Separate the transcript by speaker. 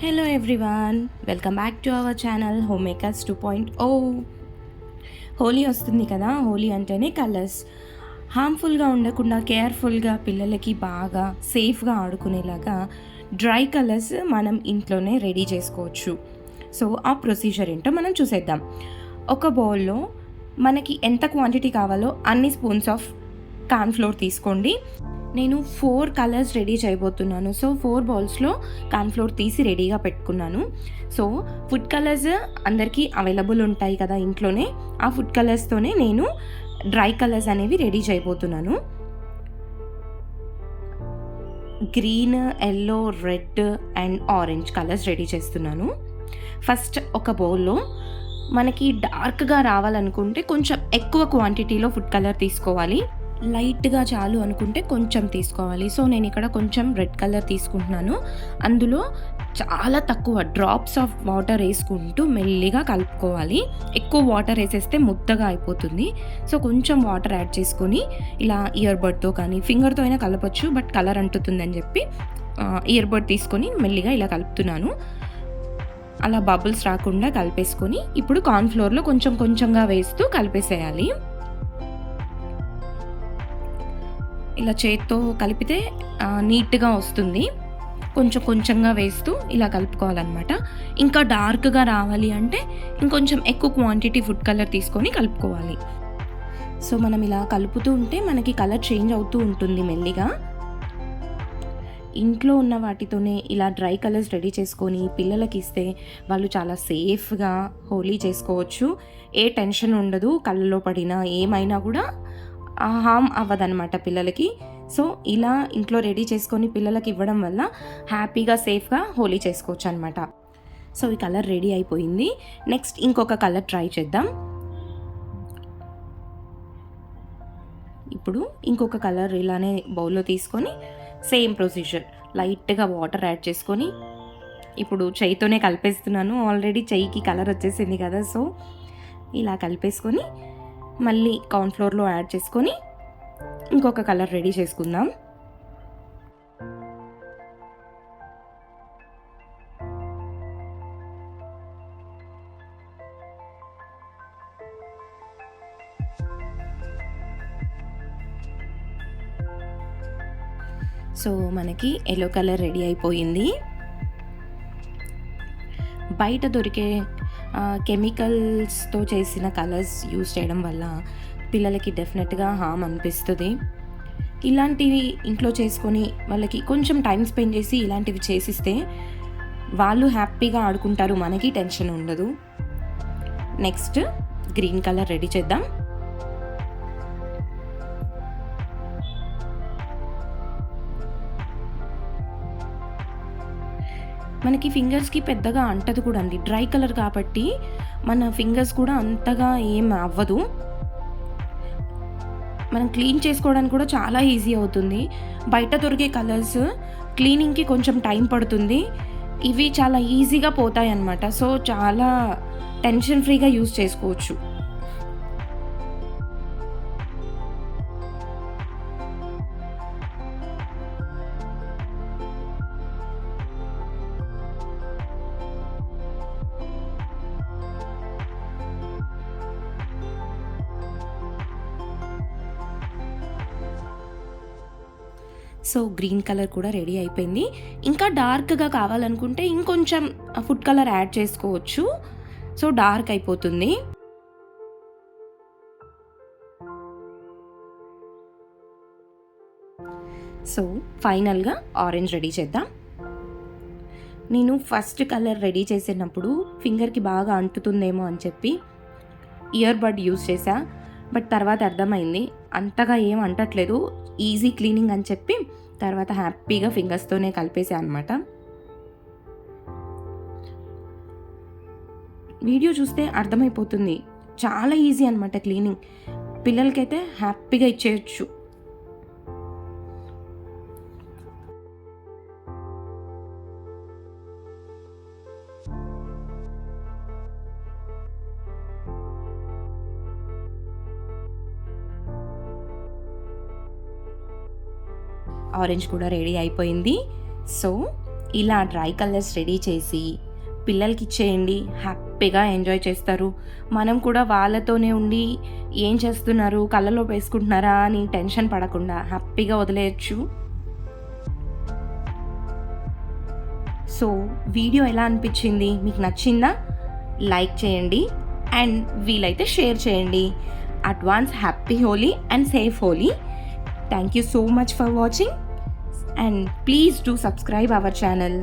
Speaker 1: Hello everyone, welcome back to our channel Homemakers 2.0. Holi వస్తుంది కదా. హోలీ అంటేనే కలర్స్ హార్మ్ఫుల్గా ఉండకుండా కేర్ఫుల్గా పిల్లలకి బాగా సేఫ్గా ఆడుకునేలాగా డ్రై కలర్స్ మనం ఇంట్లోనే రెడీ చేసుకోవచ్చు. సో ఆ ప్రొసీజర్ ఏంటో మనం చూసేద్దాం. ఒక బౌల్లో మనకి ఎంత క్వాంటిటీ కావాలో అన్ని స్పూన్స్ ఆఫ్ కార్న్ఫ్లోర్ తీసుకోండి. నేను 4 కలర్స్ రెడీ చేయబోతున్నాను. సో 4 బౌల్స్లో కార్న్ఫ్లోర్ తీసి రెడీగా పెట్టుకున్నాను. సో ఫుడ్ కలర్స్ అందరికీ అవైలబుల్ ఉంటాయి కదా ఇంట్లోనే. ఆ ఫుడ్ కలర్స్తోనే నేను డ్రై కలర్స్ అనేవి రెడీ చేయబోతున్నాను. Green, yellow, red and orange colours ready చేస్తున్నాను. ఫస్ట్ ఒక బౌల్లో మనకి డార్క్గా రావాలనుకుంటే కొంచెం ఎక్కువ క్వాంటిటీలో ఫుడ్ కలర్ తీసుకోవాలి. లైట్గా చాలు అనుకుంటే కొంచెం తీసుకోవాలి. సో నేను ఇక్కడ కొంచెం రెడ్ కలర్ తీసుకుంటున్నాను. అందులో చాలా తక్కువ డ్రాప్స్ ఆఫ్ వాటర్ వేసుకుంటూ మెల్లిగా కలుపుకోవాలి. ఎక్కువ వాటర్ వేసేస్తే ముద్దగా అయిపోతుంది. సో కొంచెం వాటర్ యాడ్ చేసుకొని ఇలా ఇయర్ బడ్తో కానీ ఫింగర్తో అయినా కలపచ్చు, బట్ కలర్ అంటుతుందని చెప్పి ఇయర్ బడ్ తీసుకొని మెల్లిగా ఇలా కలుపుతున్నాను. అలా బబుల్స్ రాకుండా కలిపేసుకొని ఇప్పుడు కార్న్ఫ్లోర్లో కొంచెం కొంచెంగా వేస్తూ కలిపేసేయాలి. ఇలా చేత్తో కలిపితే నీట్గా వస్తుంది. కొంచెం కొంచెంగా వేస్తూ ఇలా కలుపుకోవాలన్నమాట. ఇంకా డార్క్గా రావాలి అంటే ఇంకొంచెం ఎక్కువ క్వాంటిటీ ఫుడ్ కలర్ తీసుకొని కలుపుకోవాలి. సో మనం ఇలా కలుపుతూ ఉంటే మనకి కలర్ చేంజ్ అవుతూ ఉంటుంది మెల్లిగా. ఇంట్లో ఉన్న వాటితోనే ఇలా డ్రై కలర్స్ రెడీ చేసుకొని పిల్లలకి ఇస్తే వాళ్ళు చాలా సేఫ్గా హోలీ చేసుకోవచ్చు. ఏ టెన్షన్ ఉండదు. కళ్ళలో పడినా ఏమైనా కూడా హామ్ అవ్వదన్నమాట పిల్లలకి. సో ఇలా ఇంట్లో రెడీ చేసుకొని పిల్లలకి ఇవ్వడం వల్ల హ్యాపీగా సేఫ్గా హోలీ చేసుకోవచ్చు అనమాట. సో ఈ కలర్ రెడీ అయిపోయింది. నెక్స్ట్ ఇంకొక కలర్ ట్రై చేద్దాం. ఇప్పుడు ఇంకొక కలర్ ఇలానే బౌల్లో తీసుకొని సేమ్ ప్రొసీజర్ లైట్గా వాటర్ యాడ్ చేసుకొని ఇప్పుడు చెయ్యితోనే కలిపేస్తున్నాను. ఆల్రెడీ చెయ్యికి కలర్ వచ్చేసింది కదా. సో ఇలా కలిపేసుకొని మళ్ళీ కార్న్ఫ్లోర్లో యాడ్ చేసుకొని ఇంకొక కలర్ రెడీ చేసుకుందాం. సో మనకి ఎల్లో కలర్ రెడీ అయిపోయింది. బయట దొరికే కెమికల్స్తో చేసిన కలర్స్ యూస్ చేయడం వల్ల పిల్లలకి డెఫినెట్గా హామ్ అనిపిస్తుంది. ఇలాంటివి ఇంట్లో చేసుకొని వాళ్ళకి కొంచెం టైం స్పెండ్ చేసి ఇలాంటివి చేసిస్తే వాళ్ళు హ్యాపీగా ఆడుకుంటారు, మనకి టెన్షన్ ఉండదు. నెక్స్ట్ గ్రీన్ కలర్ రెడీ చేద్దాం. మనకి ఫింగర్స్కి పెద్దగా అంటదు కూడా అండి. డ్రై కలర్ కాబట్టి మన ఫింగర్స్ కూడా అంతగా ఏం అవ్వదు. మనం క్లీన్ చేసుకోవడానికి కూడా చాలా ఈజీ అవుతుంది. బయట దొరికే కలర్స్ క్లీనింగ్కి కొంచెం టైం పడుతుంది. ఇవి చాలా ఈజీగా పోతాయి అన్నమాట. సో చాలా టెన్షన్ ఫ్రీగా యూస్ చేసుకోవచ్చు. సో గ్రీన్ కలర్ కూడా రెడీ అయిపోయింది. ఇంకా డార్క్గా కావాలనుకుంటే ఇంకొంచెం ఫుడ్ కలర్ యాడ్ చేసుకోవచ్చు. సో డార్క్ అయిపోతుంది. సో ఫైనల్గా ఆరెంజ్ రెడీ చేద్దాం. నేను ఫస్ట్ కలర్ రెడీ చేసినప్పుడు ఫింగర్కి బాగా అంటుతుందేమో అని చెప్పి ఇయర్ బడ్ యూస్ చేశా. బట్ తర్వాత అర్థమైంది అంతగా ఏం అంటట్లేదు, ఈజీ క్లీనింగ్ అని చెప్పి తర్వాత హ్యాపీగా ఫింగర్స్తోనే కలిపేసా అనమాట. వీడియో చూస్తే అర్థమైపోతుంది, చాలా ఈజీ అనమాట క్లీనింగ్. పిల్లలకైతే హ్యాపీగా ఇచ్చేయచ్చు. ఆరెంజ్ కూడా రెడీ అయిపోయింది. సో ఇలా డ్రై కలర్స్ రెడీ చేసి పిల్లలకి ఇచ్చేయండి, హ్యాపీగా ఎంజాయ్ చేస్తారు. మనం కూడా వాళ్ళతోనే ఉండి ఏం చేస్తున్నారు, కళ్ళలో వేసుకుంటున్నారా అని టెన్షన్ పడకుండా హ్యాపీగా వదిలేయచ్చు. సో వీడియో ఎలా అనిపించింది, మీకు నచ్చిందా? లైక్ చేయండి అండ్ వీలైతే షేర్ చేయండి. Advance happy Holi and safe Holi. Thank you so much for watching and please do subscribe our channel.